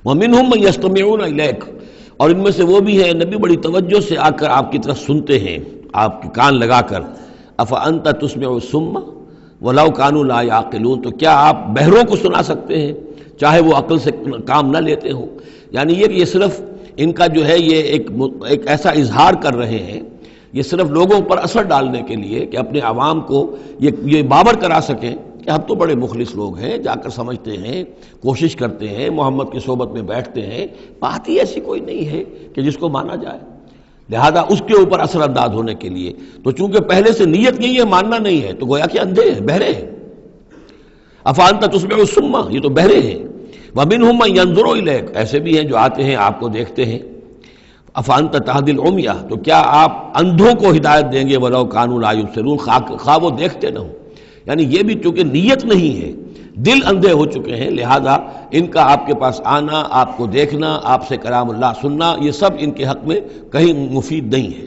وَمِنْهُمْ مَنْ يَسْتَمِعُونَ إِلَيْكَ، اور ان میں سے وہ بھی ہیں نبی بڑی توجہ سے آ کر آپ کی طرف سنتے ہیں، آپ کے کان لگا کر۔ أَفَأَنْتَ تُسْمِعُ الصُّمَّ وَلَوْ كَانُوا لَا يَعْقِلُونَ، تو کیا آپ بہروں کو سنا سکتے ہیں چاہے وہ عقل سے کام نہ لیتے ہوں؟ یعنی یہ کہ یہ صرف ان کا جو ہے یہ ایک ایسا اظہار کر رہے ہیں، یہ صرف لوگوں پر اثر ڈالنے کے لیے کہ اپنے عوام کو یہ باور کرا سکیں کہ ہم تو بڑے مخلص لوگ ہیں، جا کر سمجھتے ہیں، کوشش کرتے ہیں، محمد کی صحبت میں بیٹھتے ہیں، بات ہی ایسی کوئی نہیں ہے کہ جس کو مانا جائے، لہذا اس کے اوپر اثر انداز ہونے کے لیے۔ تو چونکہ پہلے سے نیت نہیں ہے، ماننا نہیں ہے، تو گویا کہ اندھے ہیں، بہرے ہیں۔ أَفَأَنْتَ تُسْمِعُ الصُّمَّ، یہ تو بہرے ہیں۔ وَمِنْهُمْ مَنْ يَنْظُرُ إِلَيْكَ، ایسے بھی ہیں جو آتے ہیں آپ کو دیکھتے ہیں۔ أَفَأَنْتَ تَهْدِي الْعُمْيَ، تو کیا آپ اندھوں کو ہدایت دیں گے وَلَوْ كَانُوا لَا يُبْصِرُونَ، خواہ وہ دیکھتے نہ ہوں۔ یعنی یہ بھی چونکہ نیت نہیں ہے، دل اندھے ہو چکے ہیں، لہذا ان کا آپ کے پاس آنا، آپ کو دیکھنا، آپ سے کلام اللہ سننا، یہ سب ان کے حق میں کہیں مفید نہیں ہے۔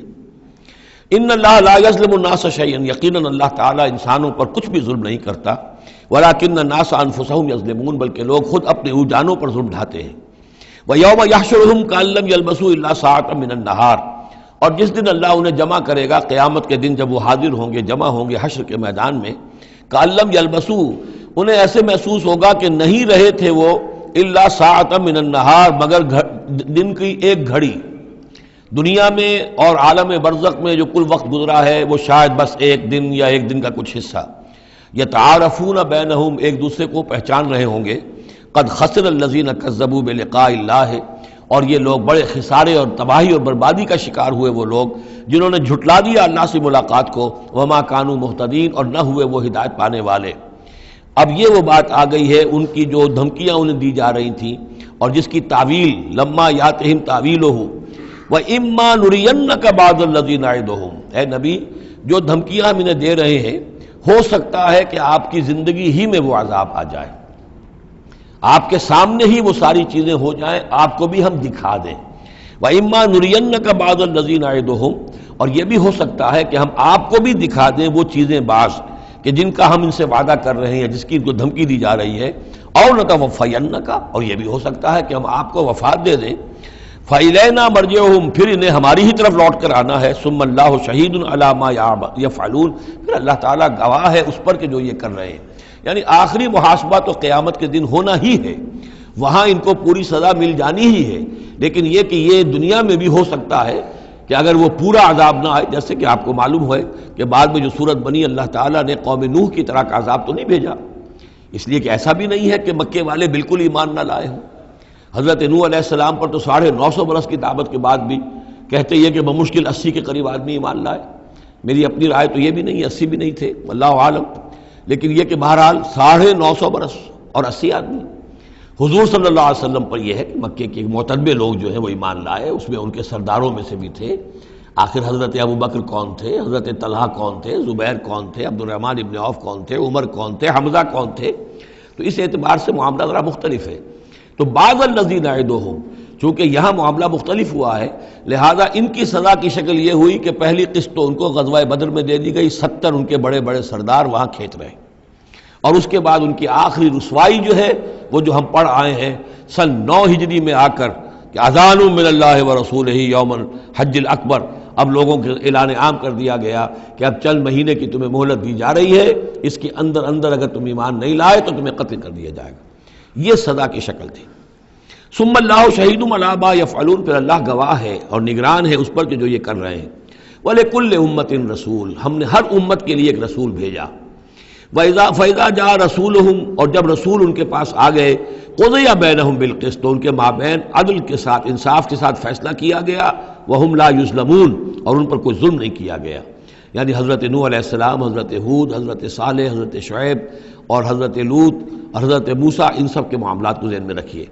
ان اللہ لا یظلم الناس شیئا، یقیناً اللہ تعالیٰ انسانوں پر کچھ بھی ظلم نہیں کرتا، ولکن الناس انفسهم یظلمون، بلکہ لوگ خود اپنے جانوں پر ظلم ڈھاتے ہیں۔ وَيَوْمَ يَحْشُرُهُمْ كَأَن لَّمْ يَلْبَثُوا إِلَّا سَاعَةً مِّنَ النَّهَارِ، اور جس دن اللہ انہیں جمع کرے گا قیامت کے دن، جب وہ حاضر ہوں گے، جمع ہوں گے حشر کے میدان میں، كَأَن لَّمْ يَلْبَثُوا، انہیں ایسے محسوس ہوگا کہ نہیں رہے تھے وہ إِلَّا سَاعَةً مِّنَ النَّهَارِ، مگر دن کی ایک گھڑی۔ دنیا میں اور عالم برزخ میں جو کل وقت گزرا ہے وہ شاید بس ایک دن یا ایک دن کا کچھ حصہ۔ یتعارفون بینہم، ایک دوسرے کو پہچان رہے ہوں گے۔ قد خسر الذین کذبوا بلقاء اللہ، اور یہ لوگ بڑے خسارے اور تباہی اور بربادی کا شکار ہوئے وہ لوگ جنہوں نے جھٹلا دیا اللہ سے ملاقات کو، وما کانوا مہتدین، اور نہ ہوئے وہ ہدایت پانے والے۔ اب یہ وہ بات آ گئی ہے ان کی جو دھمکیاں انہیں دی جا رہی تھیں، اور جس کی تعویل لما یاتہم تعویلہ وَإِمَّا نُرِيَنَّكَ بَعْضَ الَّذِي نَعِدُهُمْ، اے نبی جو دھمکیاں ہم انہیں دے رہے ہیں، ہو سکتا ہے کہ آپ کی زندگی ہی میں وہ عذاب آ جائے، آپ کے سامنے ہی وہ ساری چیزیں ہو جائیں، آپ کو بھی ہم دکھا دیں۔ وَإِمَّا نُرِيَنَّكَ بَعْضَ الَّذِي نَعِدُهُمْ، اور یہ بھی ہو سکتا ہے کہ ہم آپ کو بھی دکھا دیں وہ چیزیں بعض کہ جن کا ہم ان سے وعدہ کر رہے ہیں، جس کی ان کو دھمکی دی جا رہی ہے، اور نَتَوَفَّيَنَّكَ، اور یہ بھی ہو سکتا ہے کہ ہم آپ کو وفات دے دیں۔ فَإِلَيْنَا مَرْجِعُهُمْ، پھر انہیں ہماری ہی طرف لوٹ کر آنا ہے۔ ثُمَّ اللَّهُ شَهِيدٌ عَلَىٰ مَا يَفْعَلُونَ، پھر اللہ تعالیٰ گواہ ہے اس پر کہ جو یہ کر رہے ہیں۔ یعنی آخری محاسبہ تو قیامت کے دن ہونا ہی ہے، وہاں ان کو پوری سزا مل جانی ہی ہے، لیکن یہ کہ یہ دنیا میں بھی ہو سکتا ہے کہ اگر وہ پورا عذاب نہ آئے، جیسے کہ آپ کو معلوم ہے کہ بعد میں جو صورت بنی، اللہ تعالیٰ نے قوم نوح کی طرح کا عذاب تو نہیں بھیجا، اس لیے کہ ایسا بھی نہیں ہے کہ مکے والے بالکل ایمان نہ لائے ہوں۔ حضرت نوح علیہ السلام پر تو 950 برس کی دعوت کے بعد بھی کہتے یہ کہ بمشکل 80 کے قریب آدمی ایمان لائے۔ میری اپنی رائے تو یہ بھی نہیں، 80 بھی نہیں تھے، اللہ عالم، لیکن یہ کہ بہرحال 950 برس اور 80 آدمی۔ حضور صلی اللہ علیہ وسلم پر یہ ہے کہ مکے کے معتدبر لوگ جو ہیں وہ ایمان لائے، اس میں ان کے سرداروں میں سے بھی تھے۔ آخر حضرت ابو بکر کون تھے، حضرت طلحہ کون تھے، زبیر کون تھے، عبد الرحمن ابن عوف کون تھے، عمر کون تھے، حمزہ کون تھے، تو اس اعتبار سے معاملہ ذرا مختلف ہے۔ تو بعض الذین نعدہم، چونکہ یہاں معاملہ مختلف ہوا ہے، لہذا ان کی سزا کی شکل یہ ہوئی کہ پہلی قسط تو ان کو غزوہ بدر میں دے دی گئی، 70 ان کے بڑے بڑے سردار وہاں کھینچ رہے، اور اس کے بعد ان کی آخری رسوائی جو ہے وہ جو ہم پڑھ آئے ہیں سن 9 ہجری میں آ کر کہ اذان من اللہ ورسولہ یوم الحج الاکبر، اب لوگوں کے اعلان عام کر دیا گیا کہ اب چند مہینے کی تمہیں مہلت دی جا رہی ہے، اس کے اندر اندر اگر تم ایمان نہیں لائے تو تمہیں قتل کر دیا جائے گا۔ یہ سزا کی شکل تھی۔ ثم اللہ شہید علی ما یفعلون، پھر اللہ گواہ ہے اور نگران ہے اس پر کہ جو یہ کر رہے ہیں۔ وَلِكُلِّ أُمَّةٍ رسول، ہم نے ہر امت کے لیے ایک رسول بھیجا۔ فَإِذَا جَاءَ رَسُولُهُمْ، اور جب رسول ان کے پاس آ گئے، قُضِيَ بَيْنَهُمْ بِالْقِسْطِ، تو ان کے مابین عدل کے ساتھ، انصاف کے ساتھ فیصلہ کیا گیا۔ وَهُمْ لَا يُظْلَمُونَ، اور ان پر کوئی ظلم نہیں کیا گیا۔ یعنی حضرت نوح علیہ السلام، حضرت ہود، حضرت صالح، حضرت شعیب اور حضرت لوط، حضرت موسیٰ، ان سب کے معاملات کو ذہن میں رکھیے۔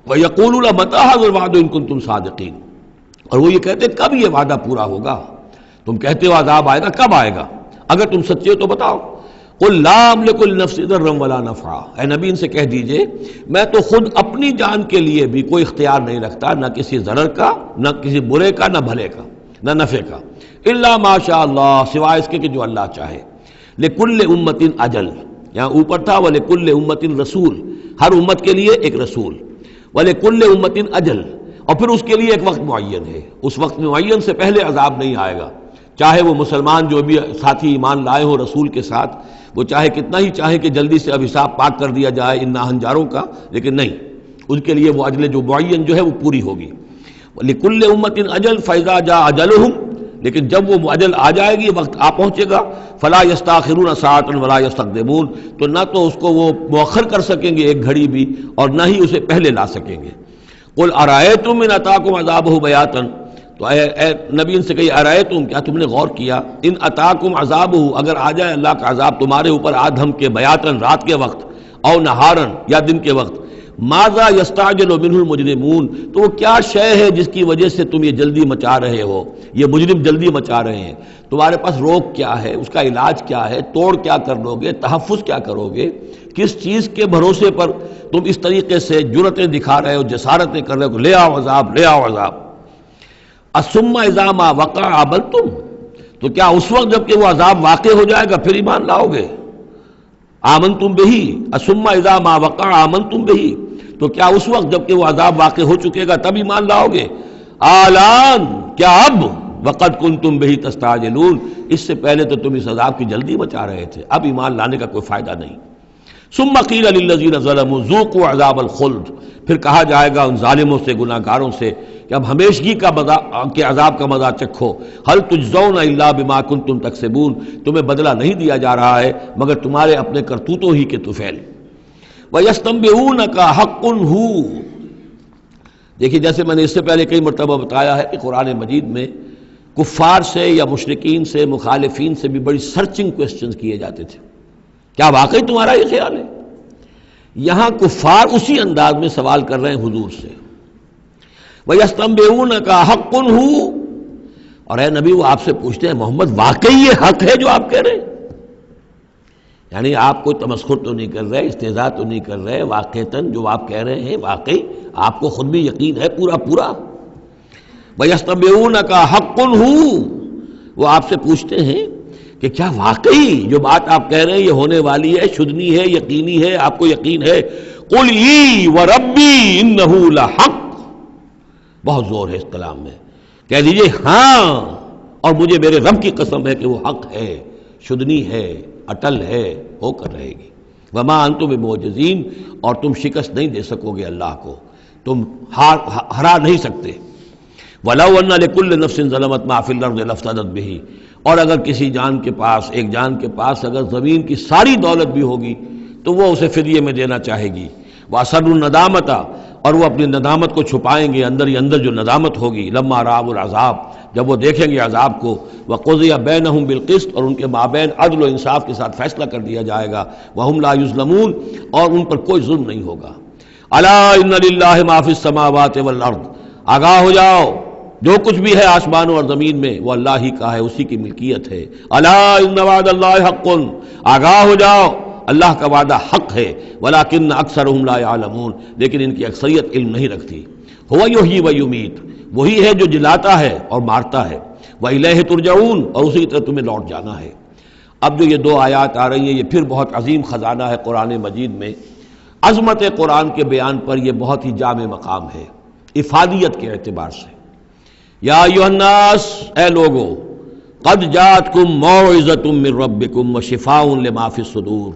وَيَقُولُونَ مَتَىٰ هَٰذَا الْوَعْدُ إِن كُنتُمْ صَادِقِينَ، اور وہ یہ کہتے کب یہ وعدہ پورا ہوگا؟ تم کہتے ہو عذاب آئے گا، کب آئے گا؟ اگر تم سچے ہو تو بتاؤ۔ قُل لَّا أَمْلِكُ لِنَفْسِي ضَرًّا وَلَا نَفْعًا، اے نبی ان سے کہہ دیجئے میں تو خود اپنی جان کے لیے بھی کوئی اختیار نہیں رکھتا، نہ کسی ضرر کا، نہ کسی برے کا، نہ بھلے کا، نہ نفع کا، الا ما شاء اللہ، سوائے اس کے کہ جو اللہ چاہے۔ لِكُلِّ أُمَّةٍ أَجَلٌ، یہاں اوپر تھا وَلِكُلِّ أُمَّةٍ رسول، ہر امت کے لیے ایک رسول۔ وَلِكُلِّ أُمَّةٍ اجل، اور پھر اس کے لیے ایک وقت معین ہے، اس وقت معین سے پہلے عذاب نہیں آئے گا، چاہے وہ مسلمان جو بھی ساتھی ایمان لائے ہو رسول کے ساتھ، وہ چاہے کتنا ہی چاہے کہ جلدی سے اب حساب پاک کر دیا جائے ان ناہنجاروں کا، لیکن نہیں، ان کے لیے وہ اجل جو معین جو ہے وہ پوری ہوگی۔ لِكُلِّ أُمَّةٍ أَجَلٌ فَإِذَا جَاءَ أَجَلُهُمْ، لیکن جب وہ اجل آ جائے گی، وقت آ پہنچے گا، فَلَا يَسْتَأْخِرُونَ سَاعَةً وَلَا يَسْتَقْدِمُونَ، تو نہ تو اس کو وہ مؤخر کر سکیں گے ایک گھڑی بھی، اور نہ ہی اسے پہلے لا سکیں گے۔ قُلْ أَرَأَيْتُمْ إِنْ أَتَاكُمْ عَذَابُهُ بَيَاتًا، تو اے نبی ان سے کہیے أَرَأَيْتُمْ، کیا تم نے غور کیا، إِنْ أَتَاكُمْ عَذَابُهُ، اگر آ جائے اللہ کا عذاب تمہارے اوپر آدھم کے، بیاتن رات کے وقت، او نہارن یا دن کے وقت، ماذا یستعجل منہ المجرمون، تو وہ کیا شے ہے جس کی وجہ سے تم یہ جلدی مچا رہے ہو، یہ مجرم جلدی مچا رہے ہیں، تمہارے پاس روک کیا ہے، اس کا علاج کیا ہے، توڑ کیا کر لو گے، تحفظ کیا کرو گے، کس چیز کے بھروسے پر تم اس طریقے سے جرتیں دکھا رہے ہو، جسارتیں کر رہے ہو، لے آؤ عذاب، لے آؤ عذاب۔ الثم اذا ما وقع آمنتم، تو کیا اس وقت جب کہ وہ عذاب واقع ہو جائے گا پھر ایمان لاؤ گے؟ آمنتم بہی، الثم اذا ما وقع آمنتم بہی، تو کیا اس وقت جب کہ وہ عذاب واقع ہو چکے گا تب ایمان لاؤ گے؟ آلان، کیا اب؟ وقد کنتم بہی تستعجلون، اس سے پہلے تو تم اس عذاب کی جلدی مچا رہے تھے، اب ایمان لانے کا کوئی فائدہ نہیں۔ ثم قیل للذین ظلموا ذوقوا عذاب الخلد، پھر کہا جائے گا ان ظالموں سے، گناہگاروں سے کہ اب ہمیشگی کا کے عذاب کا مزہ چکھو، هل تجزون الا بما کنتم تکسبون، تمہیں بدلہ نہیں دیا جا رہا ہے مگر تمہارے اپنے کرتوتوں ہی کے طفیل۔ وَيَسْتَنبِئُونَكَ حَقٌّ هُوَ، دیکھیے جیسے میں نے اس سے پہلے کئی مرتبہ بتایا ہے کہ قرآن مجید میں کفار سے یا مشرکین سے، مخالفین سے بھی بڑی سرچنگ کوسچنز کیے جاتے تھے، کیا واقعی تمہارا یہ خیال ہے؟ یہاں کفار اسی انداز میں سوال کر رہے ہیں حضور سے، وَيَسْتَنبِئُونَكَ حَقٌّ هُوَ، اور اے نبی وہ آپ سے پوچھتے ہیں محمد واقعی یہ حق ہے جو آپ کہہ رہے ہیں؟ یعنی آپ کوئی تمسخر تو نہیں کر رہے، استہزاء تو نہیں کر رہے، واقعتاً جو آپ کہہ رہے ہیں واقعی آپ کو خود بھی یقین ہے پورا پورا؟ وَيَسْتَنبِئُونَكَ حَقٌّ هُوَ، وہ آپ سے پوچھتے ہیں کہ کیا واقعی جو بات آپ کہہ رہے ہیں یہ ہونے والی ہے، شدنی ہے، یقینی ہے، آپ کو یقین ہے؟ قُلْ ای وَرَبِّی إِنَّهُ لَحَقٌّ، بہت زور ہے اس کلام میں، کہہ دیجئے ہاں اور مجھے میرے رب کی قسم ہے کہ وہ حق ہے، شدنی ہے، اٹل ہے، ہو کر رہے گی۔ وما انتم بمعجزین، اور تم شکست نہیں دے سکو گے اللہ کو، تم ہرا نہیں سکتے۔ وَلَوْ أَنَّ لِكُلِّ نَفْسٍ ظَلَمَتْ مَا فِي الْأَرْضِ لَافْتَدَتْ بِهِ، اور اگر کسی جان کے پاس، ایک جان کے پاس اگر زمین کی ساری دولت بھی ہوگی تو وہ اسے فدیے میں دینا چاہے گی۔ وَأَسَرُّوا النَّدَامَةَ، اور وہ اپنی ندامت کو چھپائیں گے، اندر ہی اندر جو ندامت ہوگی، لما رأوا العذاب، جب وہ دیکھیں گے عذاب کو، وَقُضِيَ بَيْنَهُم بِالْقِسْطِ، اور ان کے مابین عدل و انصاف کے ساتھ فیصلہ کر دیا جائے گا، وَهُمْ لَا يُظْلَمُونَ، اور ان پر کوئی ظلم نہیں ہوگا۔ أَلَا إِنَّ لِلَّهِ مَا فِي السَّمَاوَاتِ وَالْأَرْضِ، آگاہ ہو جاؤ، جو کچھ بھی ہے آسمانوں اور زمین میں وہ اللہ ہی کا ہے، اسی کی ملکیت ہے۔ الا ان وعد اللہ حق، آگاہ ہو جاؤ اللہ کا وعدہ حق ہے، ولکن اکثرهم لا يعلمون، لیکن ان کی اکثریت علم نہیں رکھتی۔ هو یحیی و یمیت، وہی ہے جو جلاتا ہے اور مارتا ہے، وإلیہ ترجعون، اور اسی طرح تمہیں لوٹ جانا ہے۔ اب جو یہ دو آیات آ رہی ہیں یہ پھر بہت عظیم خزانہ ہے قرآن مجید میں، عظمت قرآن کے بیان پر یہ بہت ہی جامع مقام ہے افادیت کے اعتبار سے۔ یا ایھا الناس، اے لوگو، قد جاءتکم موعظۃ من ربکم وشفاء لما فی الصدور،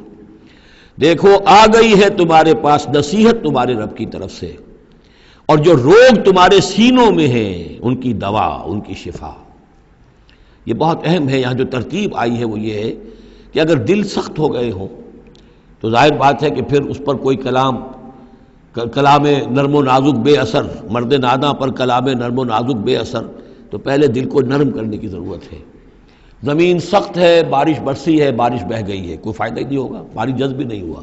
دیکھو آ گئی ہے تمہارے پاس نصیحت تمہارے رب کی طرف سے، اور جو روگ تمہارے سینوں میں ہیں ان کی دوا، ان کی شفا۔ یہ بہت اہم ہے، یہاں جو ترتیب آئی ہے وہ یہ ہے کہ اگر دل سخت ہو گئے ہوں تو ظاہر بات ہے کہ پھر اس پر کوئی کلام نرم و نازک بے اثر، مرد ناداں پر کلام نرم و نازک بے اثر، تو پہلے دل کو نرم کرنے کی ضرورت ہے۔ زمین سخت ہے، بارش برسی ہے، بارش بہہ گئی ہے، کوئی فائدہ ہی نہیں ہوگا، بارش جذب بھی نہیں ہوا۔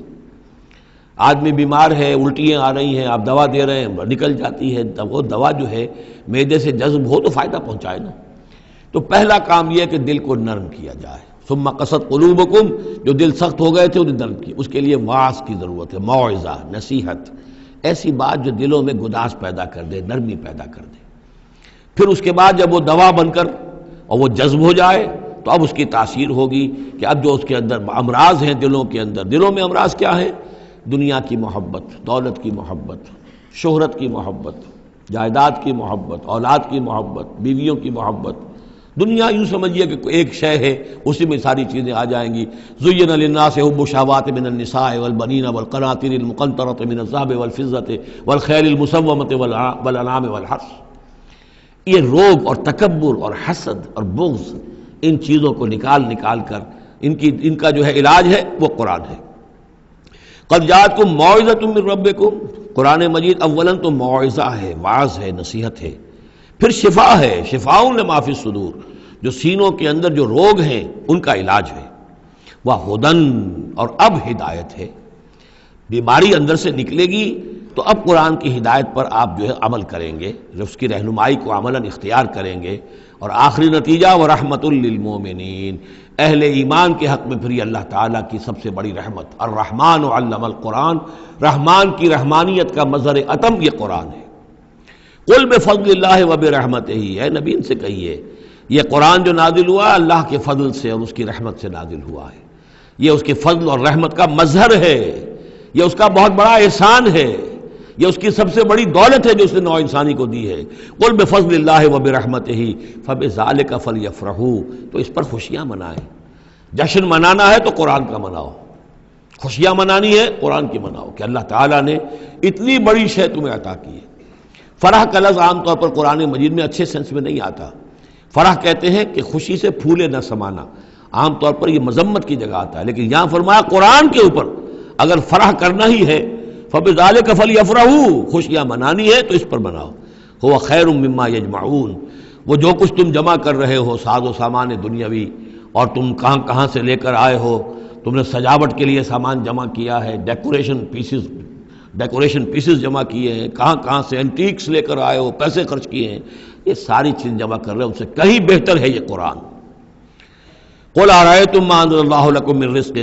آدمی بیمار ہے، الٹیاں آ رہی ہیں، آپ دوا دے رہے ہیں، نکل جاتی ہے، وہ دوا جو ہے معدے سے جذب ہو تو فائدہ پہنچائے نا۔ تو پہلا کام یہ ہے کہ دل کو نرم کیا جائے۔ ثم قست قلوبکم، جو دل سخت ہو گئے تھے انہیں نرم کیا، اس کے لیے واعظ کی ضرورت ہے، موعظہ، نصیحت، ایسی بات جو دلوں میں گداز پیدا کر دے، نرمی پیدا کر دے۔ پھر اس کے بعد جب وہ دوا بن کر اور وہ جذب ہو جائے تو اب اس کی تاثیر ہوگی کہ اب جو اس کے اندر امراض ہیں دلوں کے اندر، دلوں میں امراض کیا ہے؟ دنیا کی محبت، دولت کی محبت، شہرت کی محبت، جائیداد کی محبت، اولاد کی محبت، بیویوں کی محبت، دنیا یوں سمجھیے کہ ایک شے ہے، اسی میں ساری چیزیں آ جائیں گی۔ زُيِّنَ لِلنَّاسِ حُبُّ الشَّهَوَاتِ مِنَ النِّسَاءِ وَالْبَنِينَ وَالْقَنَاطِيرِ الْمُقَنطَرَةِ مِنَ الذَّهَبِ وَالْفِضَّةِ وَالْخَيْلِ الْمُسَوَّمَةِ وَالْأَنْعَامِ وَالْحَرْثِ۔ یہ روب اور تکبر اور حسد اور بغض، ان چیزوں کو نکال کر ان کا جو ہے علاج ہے وہ قرآن ہے۔ قد جاءتکم موعظۃ من ربکم، قرآن مجید اولاً تو موعظہ ہے، واعظ ہے، نصیحت ہے، پھر شفا ہے، شفاء لما فی الصدور، جو سینوں کے اندر جو روگ ہیں ان کا علاج ہے، وہدن، اور اب ہدایت ہے۔ بیماری اندر سے نکلے گی تو اب قرآن کی ہدایت پر آپ جو ہے عمل کریں گے، اس کی رہنمائی کو عملاً اختیار کریں گے، اور آخری نتیجہ وَرَحْمَةٌ لِّلْمُؤْمِنِينَ، اہل ایمان کے حق میں پھر یہ اللہ تعالیٰ کی سب سے بڑی رحمت، الرحمن علم القرآن، رحمان کی رحمانیت کا مظہر اتم یہ قرآن ہے۔ قل بفضل اللہ وبرحمتہ، اے نبی ان سے کہیے یہ قرآن جو نازل ہوا اللہ کے فضل سے اور اس کی رحمت سے نازل ہوا ہے، یہ اس کے فضل اور رحمت کا مظہر ہے، یہ اس کا بہت بڑا احسان ہے، یہ اس کی سب سے بڑی دولت ہے جو اس نے نوع انسانی کو دی ہے۔ قل بفضل اللہ وبرحمتہ فبذلک فلیفرحوا، تو اس پر خوشیاں منائیں۔ جشن منانا ہے تو قرآن کا مناؤ، خوشیاں منانی ہے قرآن کی مناؤ کہ اللہ تعالیٰ نے اتنی بڑی شے تمہیں عطا کی ہے۔ فرح کا لفظ عام طور پر قرآن مجید میں اچھے سینس میں نہیں آتا۔ فرح کہتے ہیں کہ خوشی سے پھولے نہ سمانا، عام طور پر یہ مذمت کی جگہ آتا ہے، لیکن یہاں فرمایا قرآن کے اوپر اگر فرح کرنا ہی ہے فَبِذَلِكَ فَلْيَفْرَحُوا، خوشیاں منانی ہے تو اس پر مناؤ۔ هُوَ خَيْرٌ مِّمَّا يَجْمَعُونَ، وہ جو کچھ تم جمع کر رہے ہو ساز و سامان دنیاوی، اور تم کہاں سے لے کر آئے ہو، تم نے سجاوٹ کے لیے سامان جمع کیا ہے، ڈیکوریشن پیسز جمع کیے ہیں، کہاں سے اینٹیکس لے کر آئے ہو، پیسے خرچ کیے ہیں، یہ ساری چیز جمع کر رہے ہو، ان سے کہیں بہتر ہے یہ قرآن۔ قُلْ أَرَأَيْتُم مَّا أَنزَلَ اللَّهُ لَكُم مِّن رِّزْقٍ،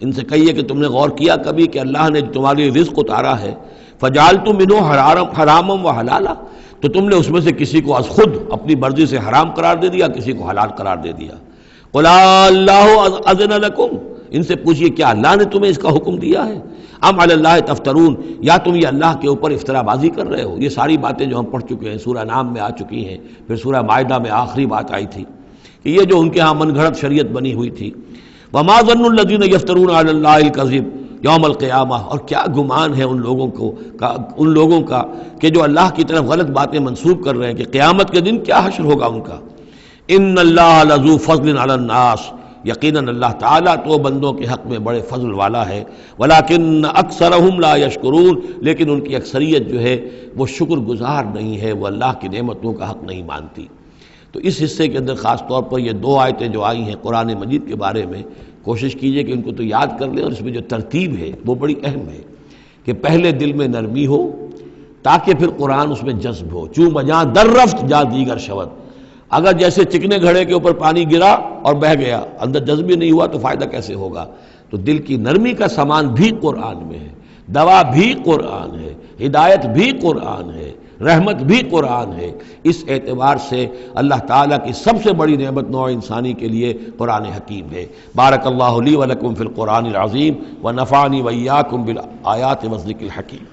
ان سے کہیے کہ تم نے غور کیا کبھی کہ اللہ نے تمہارے لیے رزق اتارا ہے، فَجَعَلْتُم مِّنْهُ حَرَامًا وَحَلَالًا، تو تم نے اس میں سے کسی کو از خود اپنی مرضی سے حرام قرار دے دیا، کسی کو حلال قرار دے دیا۔ قُلْ اللَّهُ أَذِنَ لَكُمْ، ان سے پوچھئے کیا اللہ نے تمہیں اس کا حکم دیا ہے؟ ام علی اللہ تفترون، یا تم یہ اللہ کے اوپر افترا بازی کر رہے ہو؟ یہ ساری باتیں جو ہم پڑھ چکے ہیں سورہ نام میں آ چکی ہیں، پھر سورہ مائدہ میں آخری بات آئی تھی کہ یہ جو ان کے ہاں من گھڑت شریعت بنی ہوئی تھی۔ وما ظن الذین یفترون علی اللہ الکذب یوم القیامہ، اور کیا گمان ہے ان لوگوں کا کہ جو اللہ کی طرف غلط باتیں منسوب کر رہے ہیں کہ قیامت کے دن کیا حشر ہوگا ان کا۔ ان اللہ لذو فضل علی الناس، یقیناً اللہ تعالیٰ تو بندوں کے حق میں بڑے فضل والا ہے، ولیکن اکثرہم لا یشکرون، لیکن ان کی اکثریت جو ہے وہ شکر گزار نہیں ہے، وہ اللہ کی نعمتوں کا حق نہیں مانتی۔ تو اس حصے کے اندر خاص طور پر یہ دو آیتیں جو آئی ہیں قرآن مجید کے بارے میں، کوشش کیجئے کہ ان کو تو یاد کر لیں، اور اس میں جو ترتیب ہے وہ بڑی اہم ہے کہ پہلے دل میں نرمی ہو تاکہ پھر قرآن اس میں جذب ہو۔ چوں بجاں در رفت جا دیگر شود، اگر جیسے چکنے گھڑے کے اوپر پانی گرا اور بہہ گیا، اندر جذب ہی نہیں ہوا تو فائدہ کیسے ہوگا؟ تو دل کی نرمی کا سامان بھی قرآن میں ہے، دوا بھی قرآن ہے، ہدایت بھی قرآن ہے، رحمت بھی قرآن ہے۔ اس اعتبار سے اللہ تعالیٰ کی سب سے بڑی نعمت نوع انسانی کے لیے قرآن حکیم ہے۔ بارک اللہ لی و لکم فی القرآن العظیم ونفعنی وإیاکم بالآیات والذکر الحکیم۔